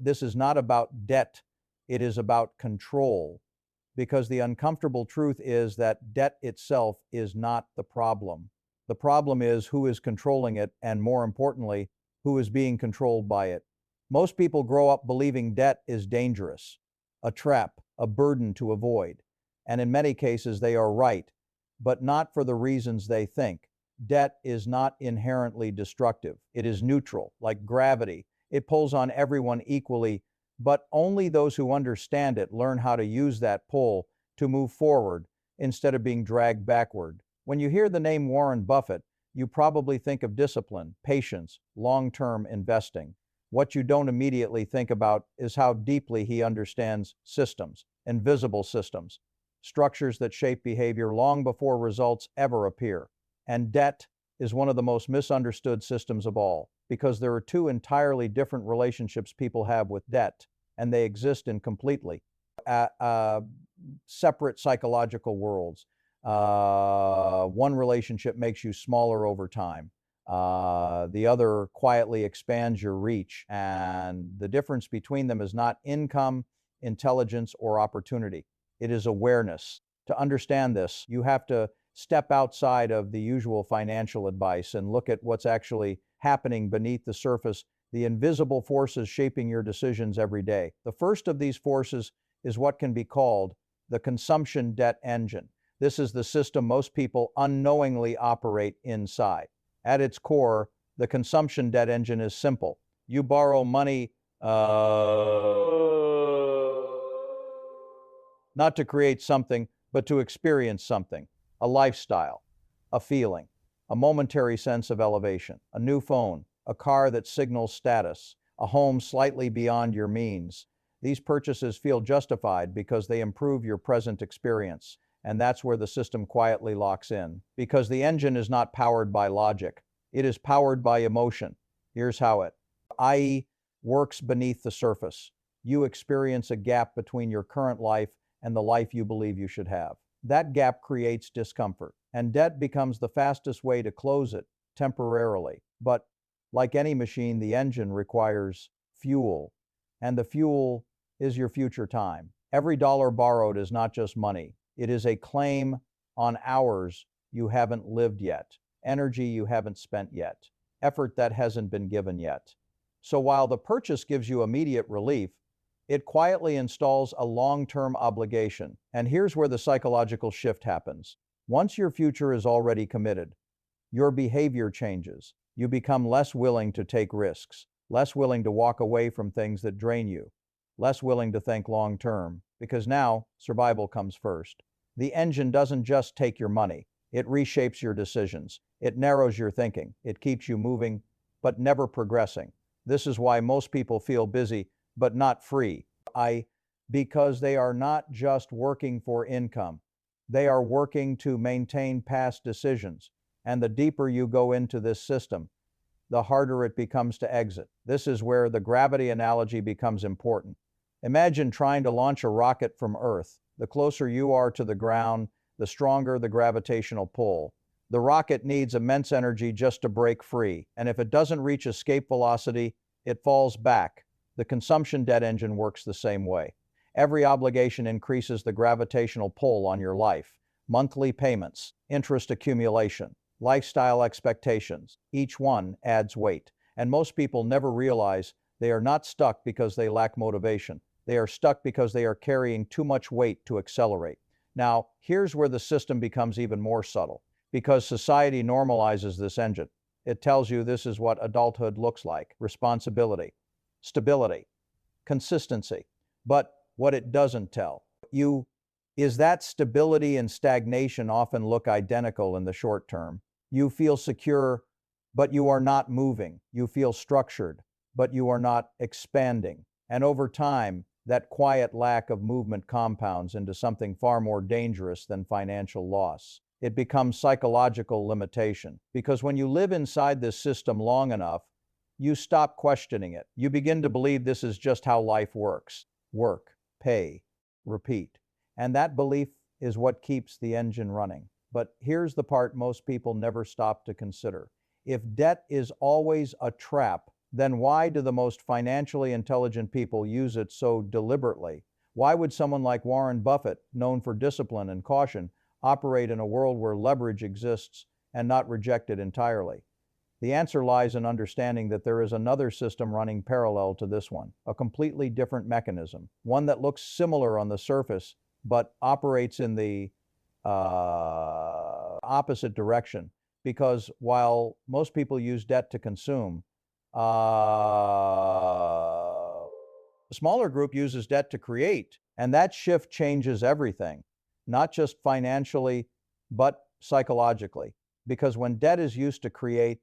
this is not about debt, it is about control. Because the uncomfortable truth is that debt itself is not the problem. The problem is who is controlling it, and more importantly, who is being controlled by it. Most people grow up believing debt is dangerous, a trap, a burden to avoid. And in many cases, they are right, but not for the reasons they think. Debt is not inherently destructive. It is neutral, like gravity. It pulls on everyone equally, but only those who understand it learn how to use that pull to move forward instead of being dragged backward. When you hear the name Warren Buffett, you probably think of discipline, patience, long-term investing. What you don't immediately think about is how deeply he understands systems, invisible systems, structures that shape behavior long before results ever appear. And debt is one of the most misunderstood systems of all, because there are two entirely different relationships people have with debt, and they exist in completely separate psychological worlds. One relationship makes you smaller over time. The other quietly expands your reach, and the difference between them is not income, intelligence, or opportunity. It is awareness. To understand this, you have to step outside of the usual financial advice and look at what's actually happening beneath the surface, the invisible forces shaping your decisions every day. The first of these forces is what can be called the consumption debt engine. This is the system most people unknowingly operate inside. At its core, the consumption debt engine is simple. You borrow money not to create something, but to experience something, a lifestyle, a feeling, a momentary sense of elevation, a new phone, a car that signals status, a home slightly beyond your means. These purchases feel justified because they improve your present experience. And that's where the system quietly locks in. Because the engine is not powered by logic. It is powered by emotion. Here's how it, i.e., works beneath the surface. You experience a gap between your current life and the life you believe you should have. That gap creates discomfort, and debt becomes the fastest way to close it temporarily. But like any machine, the engine requires fuel, and the fuel is your future time. Every dollar borrowed is not just money. It is a claim on hours you haven't lived yet, energy you haven't spent yet, effort that hasn't been given yet. So while the purchase gives you immediate relief, it quietly installs a long-term obligation. And here's where the psychological shift happens. Once your future is already committed, your behavior changes. You become less willing to take risks, less willing to walk away from things that drain you, less willing to think long-term, because now survival comes first. The engine doesn't just take your money. It reshapes your decisions. It narrows your thinking. It keeps you moving, but never progressing. This is why most people feel busy, but not free. Because they are not just working for income. They are working to maintain past decisions. And the deeper you go into this system, the harder it becomes to exit. This is where the gravity analogy becomes important. Imagine trying to launch a rocket from Earth. The closer you are to the ground, the stronger the gravitational pull. The rocket needs immense energy just to break free, and if it doesn't reach escape velocity, it falls back. The consumption debt engine works the same way. Every obligation increases the gravitational pull on your life. Monthly payments, interest accumulation, lifestyle expectations. Each one adds weight, and most people never realize they are not stuck because they lack motivation. They are stuck because they are carrying too much weight to accelerate. Now, here's where the system becomes even more subtle. Because society normalizes this engine. It tells you this is what adulthood looks like: responsibility, stability, consistency. But what it doesn't tell you is that stability and stagnation often look identical in the short term. You feel secure, but you are not moving. You feel structured, but you are not expanding. And over time, that quiet lack of movement compounds into something far more dangerous than financial loss. It becomes psychological limitation, because when you live inside this system long enough, you stop questioning it. You begin to believe this is just how life works. Work, pay, repeat. And that belief is what keeps the engine running. But here's the part most people never stop to consider. If debt is always a trap, then why do the most financially intelligent people use it so deliberately? Why would someone like Warren Buffett, known for discipline and caution, operate in a world where leverage exists and not reject it entirely? The answer lies in understanding that there is another system running parallel to this one, a completely different mechanism, one that looks similar on the surface, but operates in the opposite direction. Because while most people use debt to consume, a smaller group uses debt to create. And that shift changes everything, not just financially, but psychologically. Because when debt is used to create,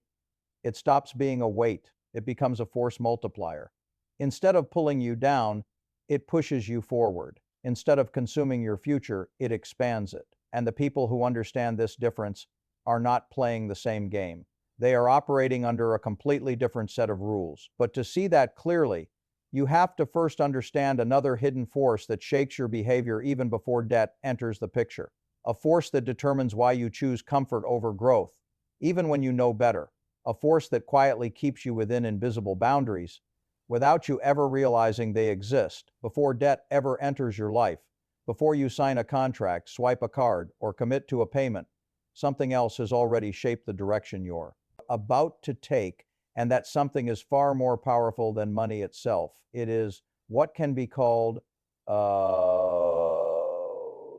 it stops being a weight. It becomes a force multiplier. Instead of pulling you down, it pushes you forward. Instead of consuming your future, it expands it. And the people who understand this difference are not playing the same game. They are operating under a completely different set of rules. But to see that clearly, you have to first understand another hidden force that shakes your behavior even before debt enters the picture. A force that determines why you choose comfort over growth, even when you know better. A force that quietly keeps you within invisible boundaries without you ever realizing they exist. Before debt ever enters your life, before you sign a contract, swipe a card, or commit to a payment, something else has already shaped the direction you're about to take, and that something is far more powerful than money itself. It is what can be called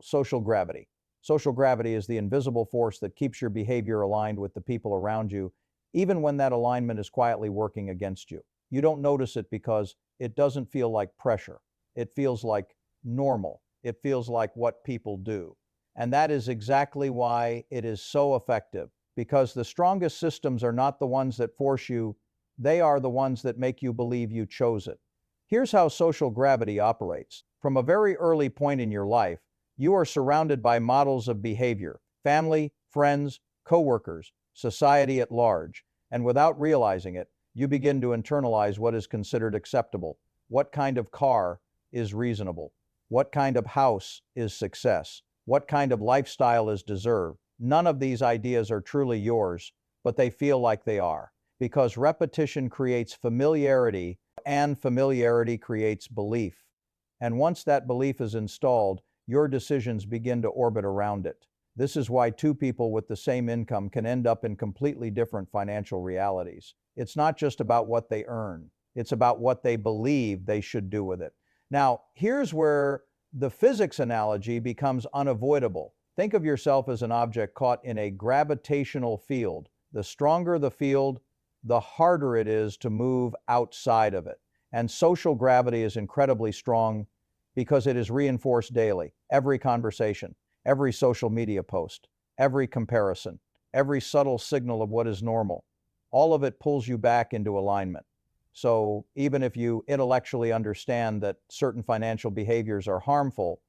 social gravity. Social gravity is the invisible force that keeps your behavior aligned with the people around you, even when that alignment is quietly working against you. You don't notice it because it doesn't feel like pressure. It feels like normal. It feels like what people do. And that is exactly why it is so effective, because the strongest systems are not the ones that force you, they are the ones that make you believe you chose it. Here's how social gravity operates. From a very early point in your life, you are surrounded by models of behavior, family, friends, coworkers, society at large, and without realizing it, you begin to internalize what is considered acceptable. What kind of car is reasonable? What kind of house is success? What kind of lifestyle is deserved? None of these ideas are truly yours, but they feel like they are. Because repetition creates familiarity, and familiarity creates belief. And once that belief is installed, your decisions begin to orbit around it. This is why two people with the same income can end up in completely different financial realities. It's not just about what they earn. It's about what they believe they should do with it. Now, here's where the physics analogy becomes unavoidable. Think of yourself as an object caught in a gravitational field. The stronger the field, the harder it is to move outside of it. And social gravity is incredibly strong because it is reinforced daily. Every conversation, every social media post, every comparison, every subtle signal of what is normal, all of it pulls you back into alignment. So even if you intellectually understand that certain financial behaviors are harmful,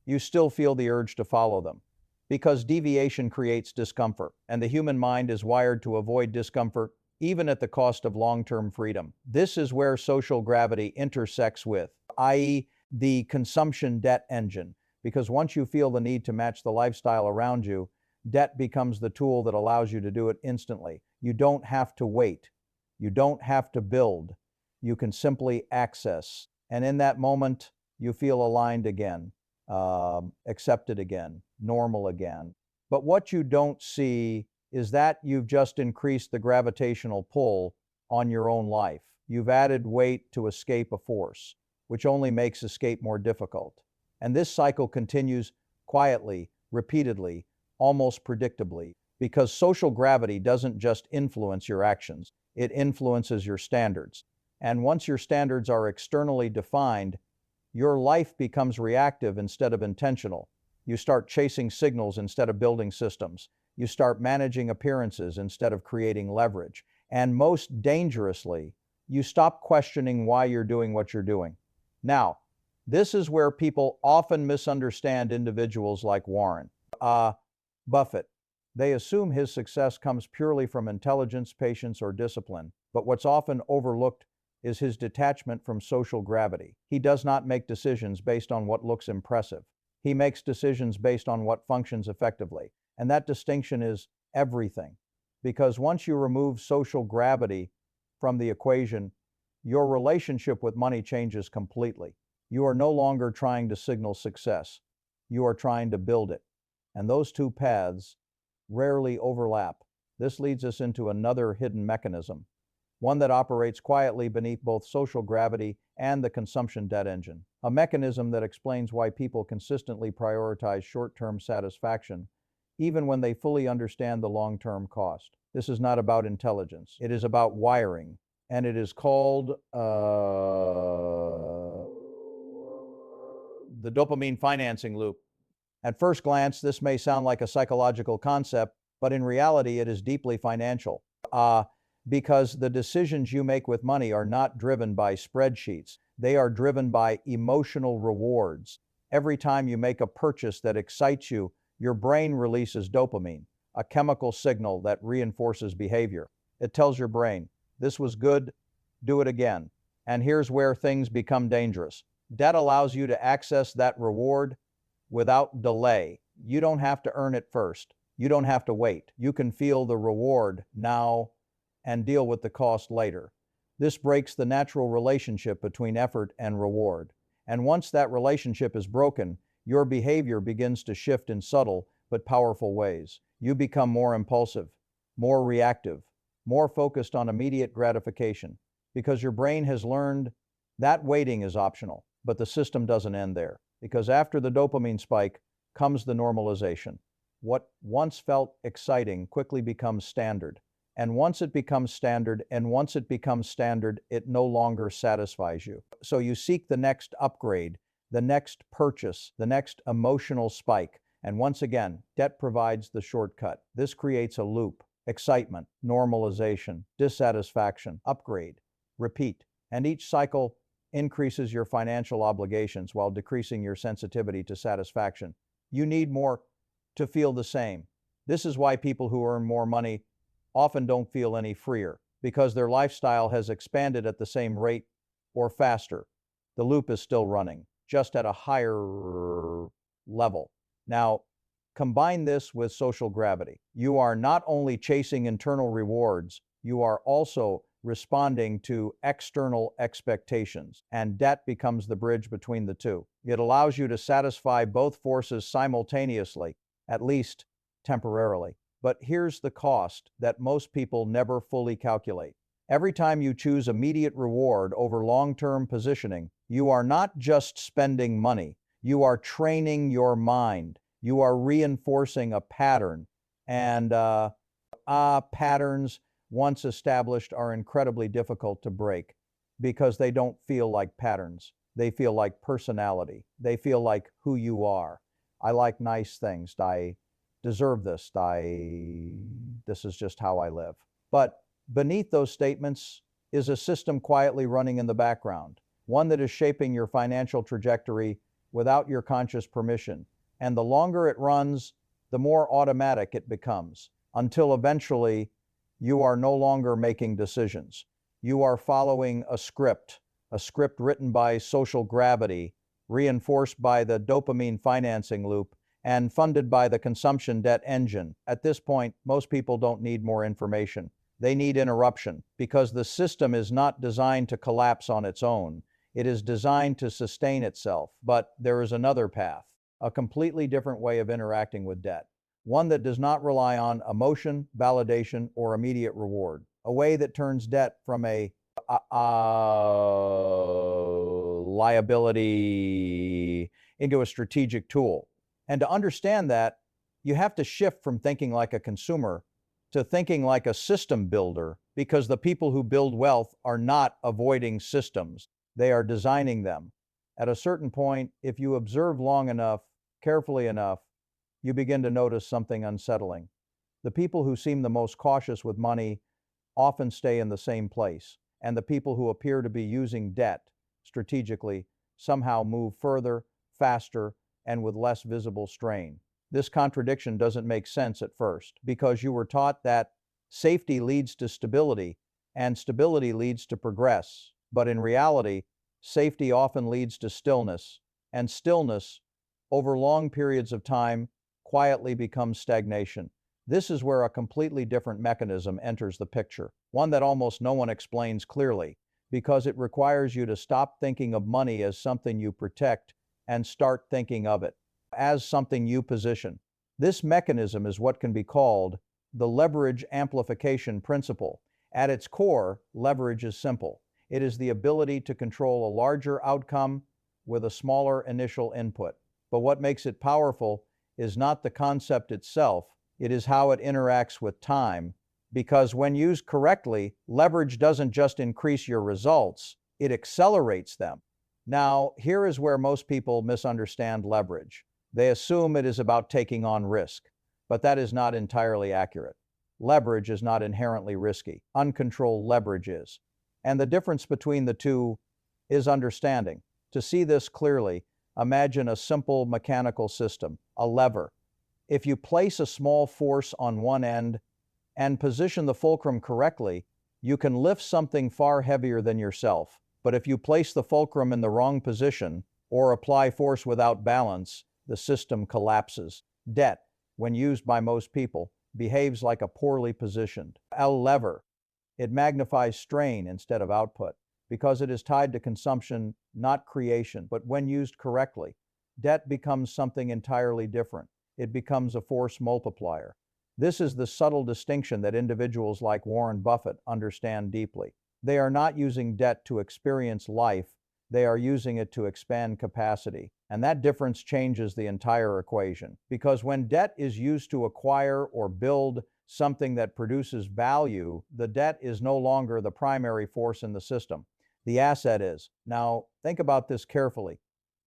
you still feel the urge to follow them. Because deviation creates discomfort, and the human mind is wired to avoid discomfort even at the cost of long-term freedom. This is where social gravity intersects with, i.e., the consumption debt engine. Because once you feel the need to match the lifestyle around you, debt becomes the tool that allows you to do it instantly. You don't have to wait. You don't have to build. You can simply access. And in that moment, you feel aligned again, accepted again, normal again. But what you don't see is that you've just increased the gravitational pull on your own life. You've added weight to escape a force, which only makes escape more difficult. And this cycle continues quietly, repeatedly, almost predictably, because social gravity doesn't just influence your actions, it influences your standards. And once your standards are externally defined, your life becomes reactive instead of intentional. You start chasing signals instead of building systems. You start managing appearances instead of creating leverage. And most dangerously, you stop questioning why you're doing what you're doing. Now, this is where people often misunderstand individuals like Warren Buffett. They assume his success comes purely from intelligence, patience, or discipline. But what's often overlooked is his detachment from social gravity. He does not make decisions based on what looks impressive. He makes decisions based on what functions effectively. And that distinction is everything. Because once you remove social gravity, from the equation, your relationship with money changes completely. You are no longer trying to signal success. You are trying to build it. And those two paths rarely overlap. This leads us into another hidden mechanism, one that operates quietly beneath both social gravity and the consumption debt engine. A mechanism that explains why people consistently prioritize short-term satisfaction, even when they fully understand the long-term cost. This is not about intelligence. It is about wiring, and it is called the dopamine financing loop. At first glance, this may sound like a psychological concept, but in reality, it is deeply financial. Because the decisions you make with money are not driven by spreadsheets. They are driven by emotional rewards. Every time you make a purchase that excites you, your brain releases dopamine, a chemical signal that reinforces behavior. It tells your brain, this was good, do it again. And here's where things become dangerous. Debt allows you to access that reward without delay. You don't have to earn it first. You don't have to wait. You can feel the reward now and deal with the cost later. This breaks the natural relationship between effort and reward. And once that relationship is broken, your behavior begins to shift in subtle but powerful ways. You become more impulsive, more reactive, more focused on immediate gratification, because your brain has learned that waiting is optional. But the system doesn't end there, because after the dopamine spike comes the normalization. What once felt exciting quickly becomes standard. And once it becomes standard, it no longer satisfies you. So you seek the next upgrade, the next purchase, the next emotional spike. And once again, debt provides the shortcut. This creates a loop: excitement, normalization, dissatisfaction, upgrade, repeat. And each cycle increases your financial obligations while decreasing your sensitivity to satisfaction. You need more to feel the same. This is why people who earn more money often don't feel any freer, because their lifestyle has expanded at the same rate or faster. The loop is still running, just at a higher level. Now, combine this with social gravity. You are not only chasing internal rewards, you are also responding to external expectations, and debt becomes the bridge between the two. It allows you to satisfy both forces simultaneously, at least temporarily. But here's the cost that most people never fully calculate. Every time you choose immediate reward over long-term positioning, you are not just spending money, you are training your mind. You are reinforcing a pattern. And patterns, once established, are incredibly difficult to break because they don't feel like patterns. They feel like personality. They feel like who you are. I like nice things. I deserve this. This is just how I live. But beneath those statements is a system quietly running in the background, one that is shaping your financial trajectory without your conscious permission. And the longer it runs, the more automatic it becomes, until eventually you are no longer making decisions. You are following a script written by social gravity, reinforced by the dopamine financing loop, and funded by the consumption debt engine. At this point, most people don't need more information. They need interruption, because the system is not designed to collapse on its own. It is designed to sustain itself. But there is another path, a completely different way of interacting with debt, one that does not rely on emotion, validation, or immediate reward, a way that turns debt from a liability into a strategic tool. And to understand that, you have to shift from thinking like a consumer to thinking like a system builder, because the people who build wealth are not avoiding systems. They are designing them. At a certain point, if you observe long enough, carefully enough, you begin to notice something unsettling. The people who seem the most cautious with money often stay in the same place, and the people who appear to be using debt strategically somehow move further, faster, and with less visible strain. This contradiction doesn't make sense at first, because you were taught that safety leads to stability, and stability leads to progress. But in reality, safety often leads to stillness, and stillness, over long periods of time, quietly becomes stagnation. This is where a completely different mechanism enters the picture, one that almost no one explains clearly, because it requires you to stop thinking of money as something you protect and start thinking of it as something you position. This mechanism is what can be called the leverage amplification principle. At its core, leverage is simple. It is the ability to control a larger outcome with a smaller initial input. But what makes it powerful is not the concept itself, it is how it interacts with time. Because when used correctly, leverage doesn't just increase your results, it accelerates them. Now, here is where most people misunderstand leverage. They assume it is about taking on risk, but that is not entirely accurate. Leverage is not inherently risky. Uncontrolled leverage is. And the difference between the two is understanding. To see this clearly, imagine a simple mechanical system, a lever. If you place a small force on one end and position the fulcrum correctly, you can lift something far heavier than yourself. But if you place the fulcrum in the wrong position or apply force without balance, the system collapses. Debt, when used by most people, behaves like a poorly positioned lever. It magnifies strain instead of output because it is tied to consumption, not creation. But when used correctly, debt becomes something entirely different. It becomes a force multiplier. This is the subtle distinction that individuals like Warren Buffett understand deeply. They are not using debt to experience life, they are using it to expand capacity. And that difference changes the entire equation. Because when debt is used to acquire or build something that produces value, the debt is no longer the primary force in the system. The asset is. Now, think about this carefully.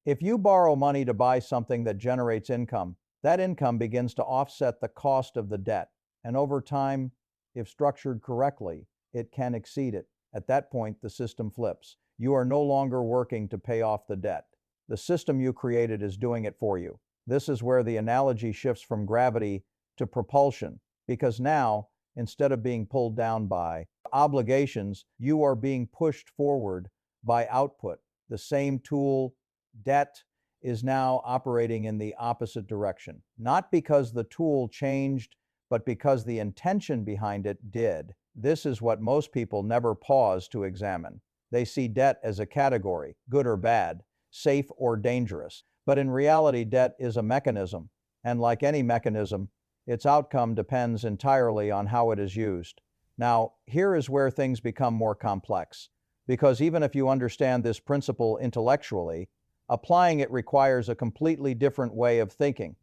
If you borrow money to buy something that generates income, that income begins to offset the cost of the debt. And over time, if structured correctly, it can exceed it. At that point, the system flips. You are no longer working to pay off the debt. The system you created is doing it for you. This is where the analogy shifts from gravity to propulsion, because now, instead of being pulled down by obligations, you are being pushed forward by output. The same tool, debt, is now operating in the opposite direction. Not because the tool changed, but because the intention behind it did. This is what most people never pause to examine. They see debt as a category, good or bad, safe or dangerous. But in reality, debt is a mechanism, and like any mechanism, its outcome depends entirely on how it is used. Now, here is where things become more complex, because even if you understand this principle intellectually, applying it requires a completely different way of thinking,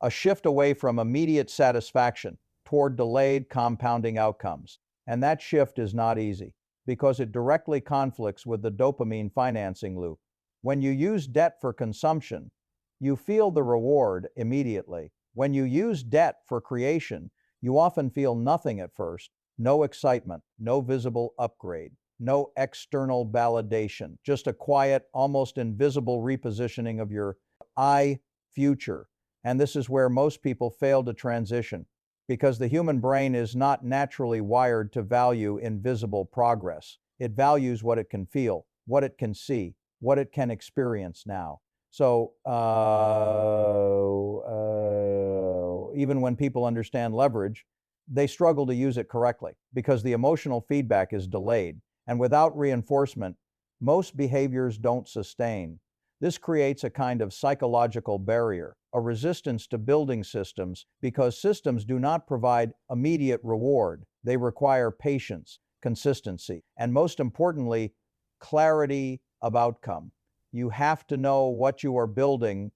a shift away from immediate satisfaction toward delayed compounding outcomes. And that shift is not easy, because it directly conflicts with the dopamine financing loop. When you use debt for consumption, you feel the reward immediately. When you use debt for creation, you often feel nothing at first, no excitement, no visible upgrade, no external validation, just a quiet, almost invisible repositioning of your I future. And this is where most people fail to transition, because the human brain is not naturally wired to value invisible progress. It values what it can feel, what it can see, what it can experience now. So, even when people understand leverage, they struggle to use it correctly because the emotional feedback is delayed. And without reinforcement, most behaviors don't sustain. This creates a kind of psychological barrier, a resistance to building systems, because systems do not provide immediate reward. They require patience, consistency, and most importantly, clarity of outcome. You have to know what you are building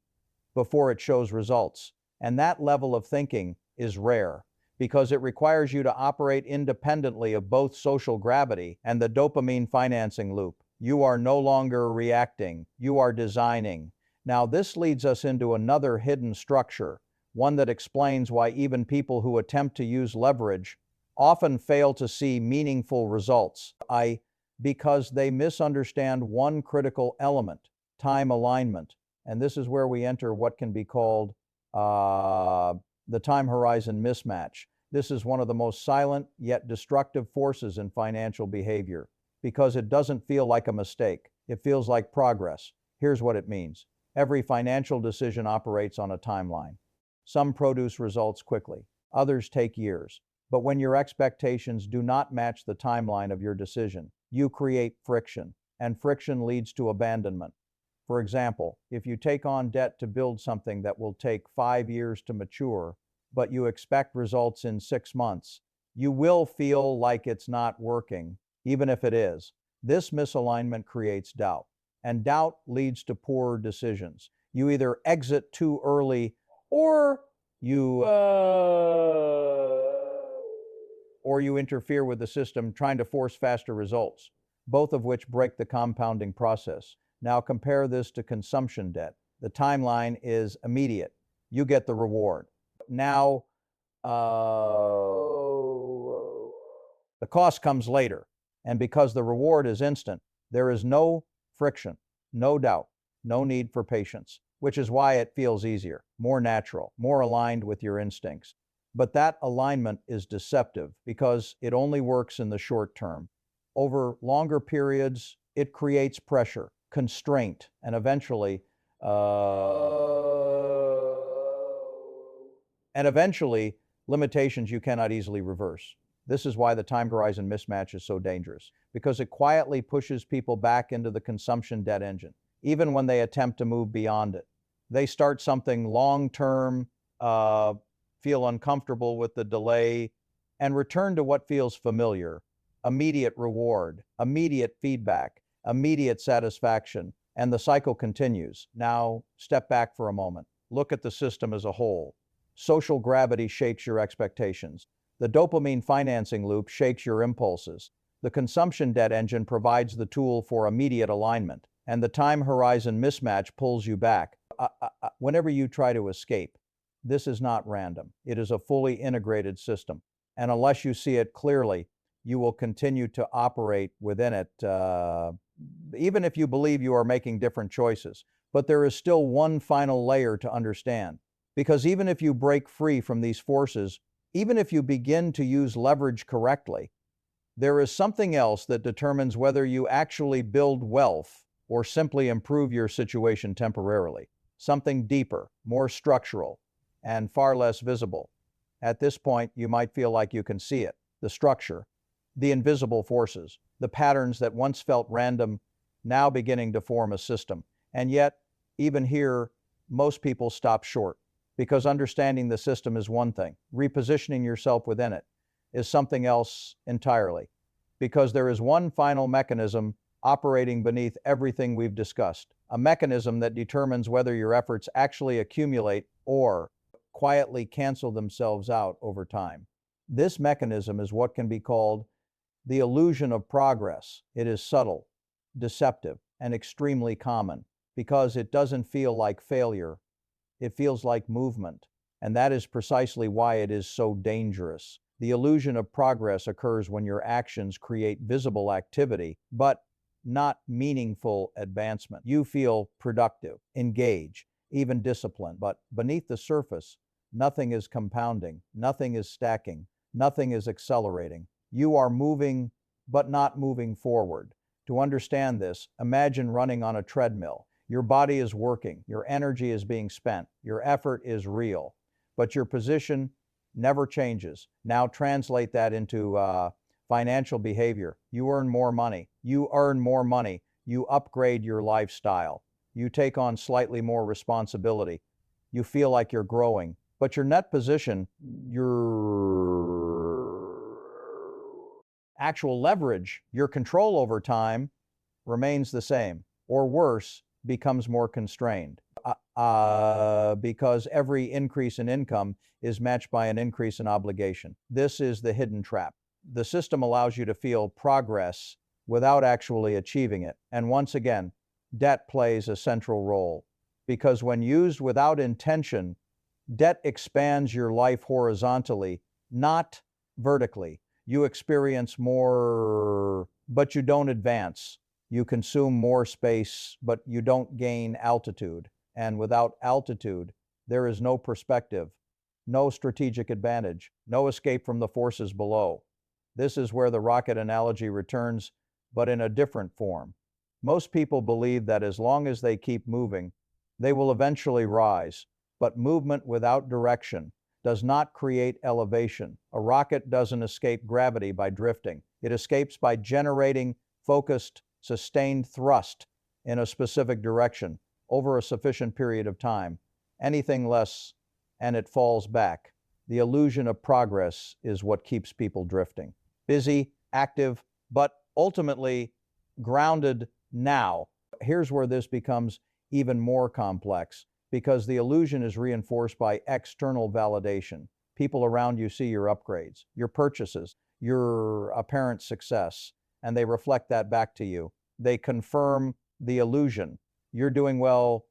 before it shows results. And that level of thinking is rare, because it requires you to operate independently of both social gravity and the dopamine financing loop. You are no longer reacting, you are designing. Now, this leads us into another hidden structure, one that explains why even people who attempt to use leverage often fail to see meaningful results, because they misunderstand one critical element, time alignment. And this is where we enter what can be called the time horizon mismatch. This is one of the most silent yet destructive forces in financial behavior, because it doesn't feel like a mistake. It feels like progress. Here's what it means. Every financial decision operates on a timeline. Some produce results quickly, Others take years. But when your expectations do not match the timeline of your decision, you create friction, and friction leads to abandonment. For example, if you take on debt to build something that will take 5 years to mature, but you expect results in 6 months, you will feel like it's not working, even if it is. This misalignment creates doubt, and doubt leads to poor decisions. You either exit too early or you interfere with the system trying to force faster results, both of which break the compounding process. Now compare this to consumption debt. The timeline is immediate. You get the reward. Now, the cost comes later. And because the reward is instant, there is no friction, no doubt, no need for patience, which is why it feels easier, more natural, more aligned with your instincts. But that alignment is deceptive because it only works in the short term. Over longer periods, it creates pressure, constraint, and eventually, limitations you cannot easily reverse. This is why the time horizon mismatch is so dangerous, because it quietly pushes people back into the consumption debt engine, even when they attempt to move beyond it. They start something long-term, feel uncomfortable with the delay, and return to what feels familiar. Immediate reward, immediate feedback, immediate satisfaction, and the cycle continues. Now, step back for a moment. Look at the system as a whole. Social gravity shapes your expectations. The dopamine financing loop shakes your impulses. The consumption debt engine provides the tool for immediate alignment, and the time horizon mismatch pulls you back. Whenever you try to escape, this is not random. It is a fully integrated system. And unless you see it clearly, you will continue to operate within it, even if you believe you are making different choices. But there is still one final layer to understand. Because even if you break free from these forces, even if you begin to use leverage correctly, there is something else that determines whether you actually build wealth or simply improve your situation temporarily. Something deeper, more structural, and far less visible. At this point, you might feel like you can see it, the structure, the invisible forces, the patterns that once felt random, now beginning to form a system. And yet, even here, most people stop short. Because understanding the system is one thing, repositioning yourself within it is something else entirely. Because there is one final mechanism operating beneath everything we've discussed, a mechanism that determines whether your efforts actually accumulate or quietly cancel themselves out over time. This mechanism is what can be called the illusion of progress. It is subtle, deceptive, and extremely common because it doesn't feel like failure. It feels like movement, and that is precisely why it is so dangerous. The illusion of progress occurs when your actions create visible activity, but not meaningful advancement. You feel productive, engaged, even disciplined, but beneath the surface, nothing is compounding, nothing is stacking, nothing is accelerating. You are moving, but not moving forward. To understand this, imagine running on a treadmill. Your body is working, your energy is being spent, your effort is real, but your position never changes. Now translate that into financial behavior. You earn more money. You upgrade your lifestyle. You take on slightly more responsibility. You feel like you're growing, but your net position, your actual leverage, your control over time remains the same, or worse, becomes more constrained because every increase in income is matched by an increase in obligation. This is the hidden trap. The system allows you to feel progress without actually achieving it. And once again, debt plays a central role because when used without intention, debt expands your life horizontally, not vertically. You experience more, but you don't advance. You consume more space, but you don't gain altitude. And without altitude, there is no perspective, no strategic advantage, no escape from the forces below. This is where the rocket analogy returns, but in a different form. Most people believe that as long as they keep moving, they will eventually rise. But movement without direction, does not create elevation. A rocket doesn't escape gravity by drifting. It escapes by generating focused, sustained thrust in a specific direction over a sufficient period of time. Anything less, and it falls back. The illusion of progress is what keeps people drifting. Busy, active, but ultimately grounded now. Here's where this becomes even more complex, because the illusion is reinforced by external validation. People around you see your upgrades, your purchases, your apparent success, and they reflect that back to you. They confirm the illusion. You're doing well,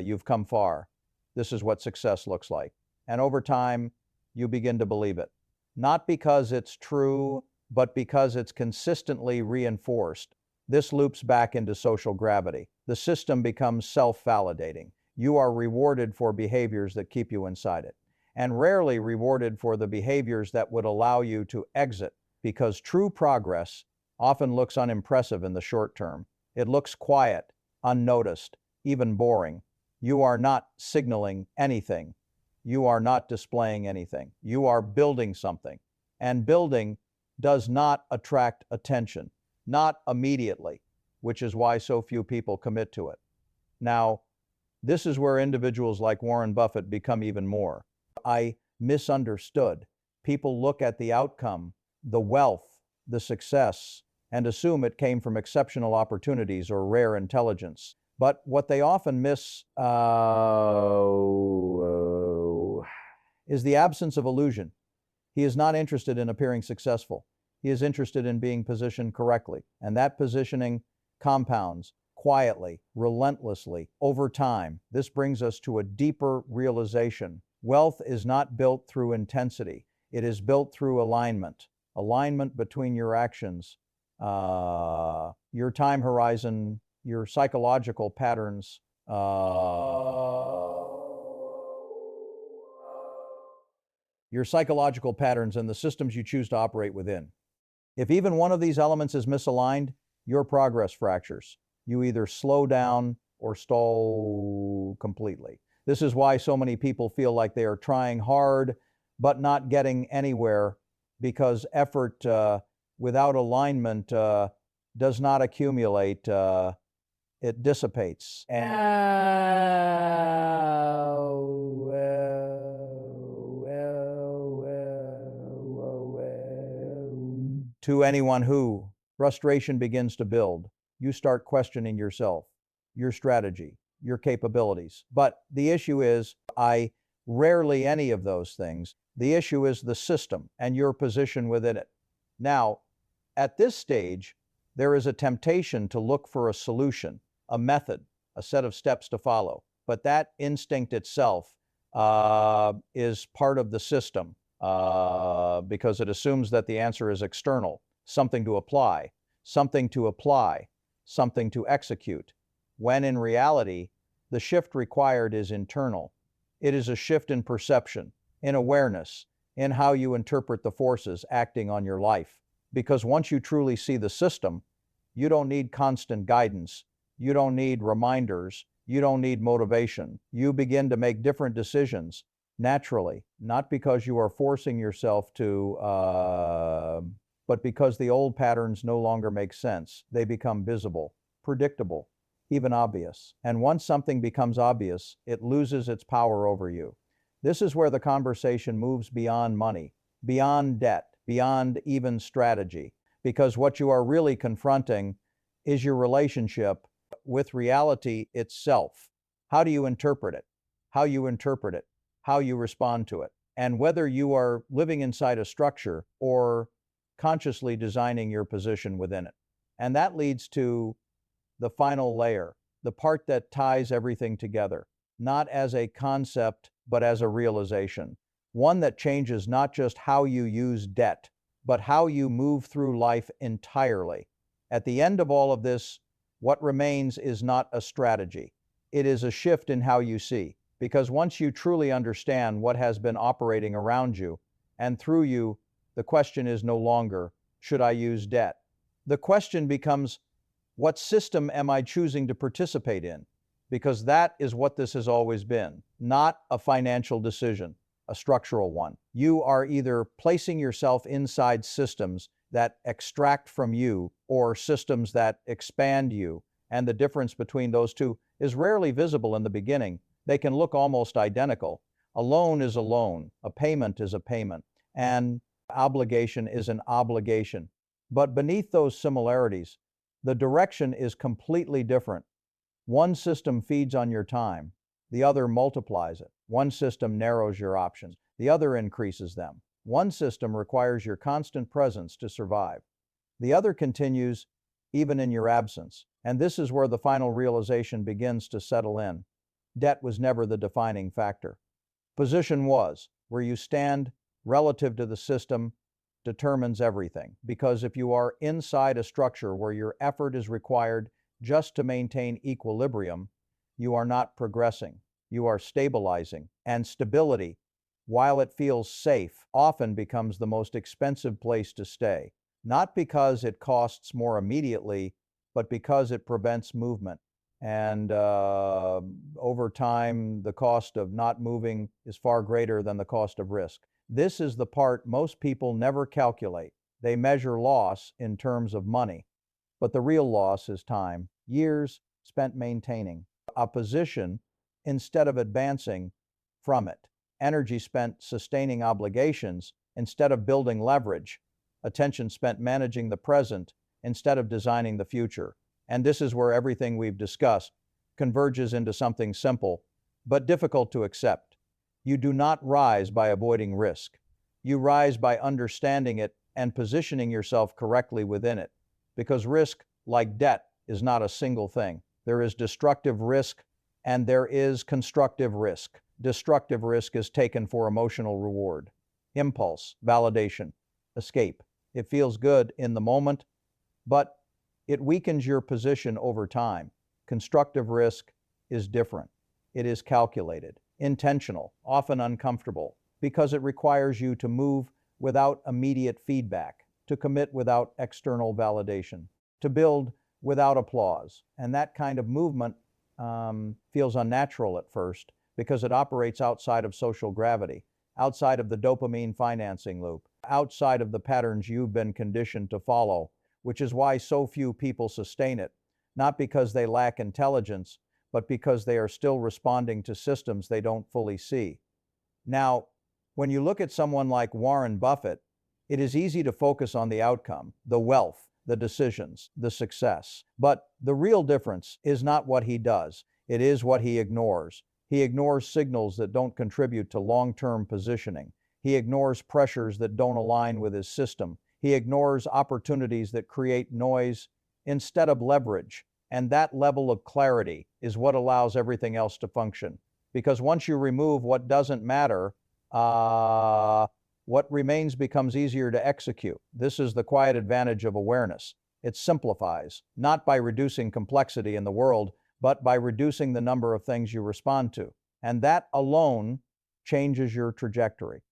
you've come far. This is what success looks like. And over time, you begin to believe it. Not because it's true, but because it's consistently reinforced. This loops back into social gravity. The system becomes self-validating. You are rewarded for behaviors that keep you inside it, and rarely rewarded for the behaviors that would allow you to exit, because true progress often looks unimpressive in the short term. It looks quiet, unnoticed, even boring. You are not signaling anything. You are not displaying anything. You are building something. And building does not attract attention, not immediately, which is why so few people commit to it. Now, this is where individuals like Warren Buffett become even more. I misunderstood. People look at the outcome, the wealth, the success, and assume it came from exceptional opportunities or rare intelligence. But what they often miss is the absence of illusion. He is not interested in appearing successful. He is interested in being positioned correctly, and that positioning compounds quietly, relentlessly, over time. This brings us to a deeper realization. Wealth is not built through intensity. It is built through alignment. Alignment between your actions, your time horizon, your psychological patterns, and the systems you choose to operate within. If even one of these elements is misaligned, your progress fractures. You either slow down or stall completely. This is why so many people feel like they are trying hard but not getting anywhere, because effort without alignment does not accumulate. It dissipates. To anyone who frustration begins to build, you start questioning yourself, your strategy, your capabilities. But the issue is, rarely any of those things. The issue is the system and your position within it. Now, at this stage, there is a temptation to look for a solution, a method, a set of steps to follow. But that instinct itself is part of the system because it assumes that the answer is external, something to apply, something to execute, when in reality, the shift required is internal. It is a shift in perception, in awareness, in how you interpret the forces acting on your life. Because once you truly see the system, you don't need constant guidance. You don't need reminders. You don't need motivation. You begin to make different decisions naturally, not because you are forcing yourself to, but because the old patterns no longer make sense. They become visible, predictable, even obvious. And once something becomes obvious, it loses its power over you. This is where the conversation moves beyond money, beyond debt, beyond even strategy, because what you are really confronting is your relationship with reality itself. How do you interpret it? How you interpret it? How you respond to it? And whether you are living inside a structure or consciously designing your position within it. And that leads to the final layer, the part that ties everything together, not as a concept, but as a realization. One that changes not just how you use debt, but how you move through life entirely. At the end of all of this, what remains is not a strategy. It is a shift in how you see. Because once you truly understand what has been operating around you and through you, the question is no longer, should I use debt? The question becomes, what system am I choosing to participate in? Because that is what this has always been, not a financial decision, a structural one. You are either placing yourself inside systems that extract from you or systems that expand you, and the difference between those two is rarely visible in the beginning. They can look almost identical. A loan is a loan, a payment is a payment, and obligation is an obligation. But beneath those similarities, the direction is completely different. One system feeds on your time, the other multiplies it. One system narrows your options, the other increases them. One system requires your constant presence to survive. The other continues even in your absence. And this is where the final realization begins to settle in. Debt was never the defining factor. Position was. Where you stand relative to the system determines everything. Because if you are inside a structure where your effort is required just to maintain equilibrium, you are not progressing. You are stabilizing. And stability, while it feels safe, often becomes the most expensive place to stay. Not because it costs more immediately, but because it prevents movement. And over time, the cost of not moving is far greater than the cost of risk. This is the part most people never calculate. They measure loss in terms of money, but the real loss is time, years spent maintaining a position instead of advancing from it, energy spent sustaining obligations instead of building leverage, attention spent managing the present instead of designing the future. And this is where everything we've discussed converges into something simple, but difficult to accept. You do not rise by avoiding risk. You rise by understanding it and positioning yourself correctly within it. Because risk, like debt, is not a single thing. There is destructive risk and there is constructive risk. Destructive risk is taken for emotional reward, impulse, validation, escape. It feels good in the moment, but it weakens your position over time. Constructive risk is different. It is calculated, intentional, often uncomfortable, because it requires you to move without immediate feedback, to commit without external validation, to build without applause. And that kind of movement feels unnatural at first because it operates outside of social gravity, outside of the dopamine financing loop, outside of the patterns you've been conditioned to follow, which is why so few people sustain it, not because they lack intelligence, but because they are still responding to systems they don't fully see. Now, when you look at someone like Warren Buffett, it is easy to focus on the outcome, the wealth, the decisions, the success. But the real difference is not what he does, it is what he ignores. He ignores signals that don't contribute to long-term positioning. He ignores pressures that don't align with his system. He ignores opportunities that create noise instead of leverage. And that level of clarity is what allows everything else to function. Because once you remove what doesn't matter, what remains becomes easier to execute. This is the quiet advantage of awareness. It simplifies, not by reducing complexity in the world, but by reducing the number of things you respond to. And that alone changes your trajectory.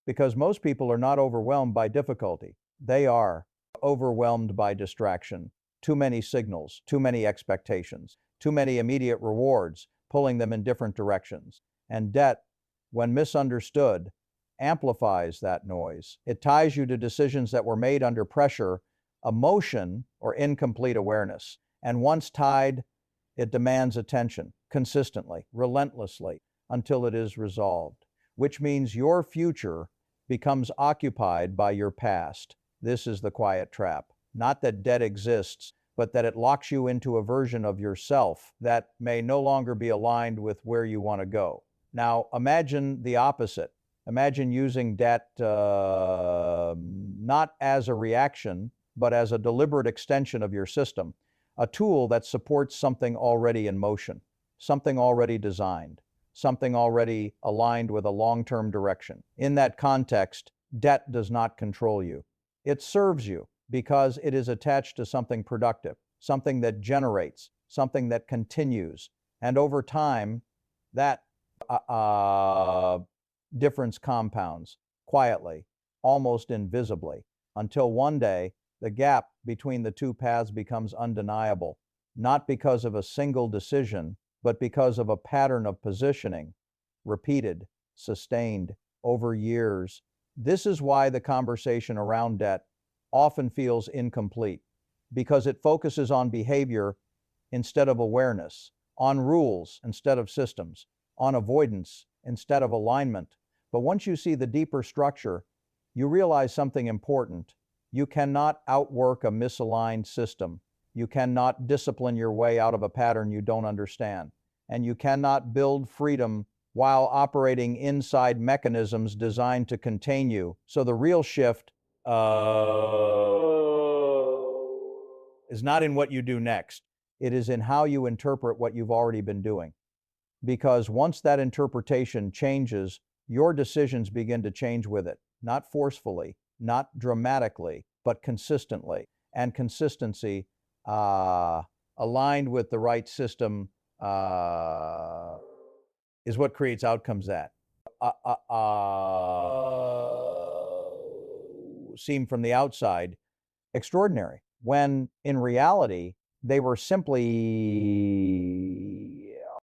Because most people are not overwhelmed by difficulty. They are overwhelmed by distraction. Too many signals, too many expectations, too many immediate rewards, pulling them in different directions. And debt, when misunderstood, amplifies that noise. It ties you to decisions that were made under pressure, emotion, or incomplete awareness. And once tied, it demands attention, consistently, relentlessly, until it is resolved. Which means your future becomes occupied by your past. This is the quiet trap. Not that debt exists, but that it locks you into a version of yourself that may no longer be aligned with where you want to go. Now, imagine the opposite. Imagine using debt not as a reaction, but as a deliberate extension of your system, a tool that supports something already in motion, something already designed, something already aligned with a long-term direction. In that context, debt does not control you. It serves you because it is attached to something productive, something that generates, something that continues. And over time, that difference compounds quietly, almost invisibly, until one day the gap between the two paths becomes undeniable, not because of a single decision, but because of a pattern of positioning, repeated, sustained, over years. This is why the conversation around debt often feels incomplete, because it focuses on behavior instead of awareness, on rules instead of systems, on avoidance instead of alignment. But once you see the deeper structure, you realize something important. You cannot outwork a misaligned system. You cannot discipline your way out of a pattern you don't understand. And you cannot build freedom while operating inside mechanisms designed to contain you. So the real shift is not in what you do next. It is in how you interpret what you've already been doing. Because once that interpretation changes, your decisions begin to change with it, not forcefully, not dramatically, but consistently. And consistency, aligned with the right system, is what creates outcomes that seem from the outside extraordinary, when in reality, they were simply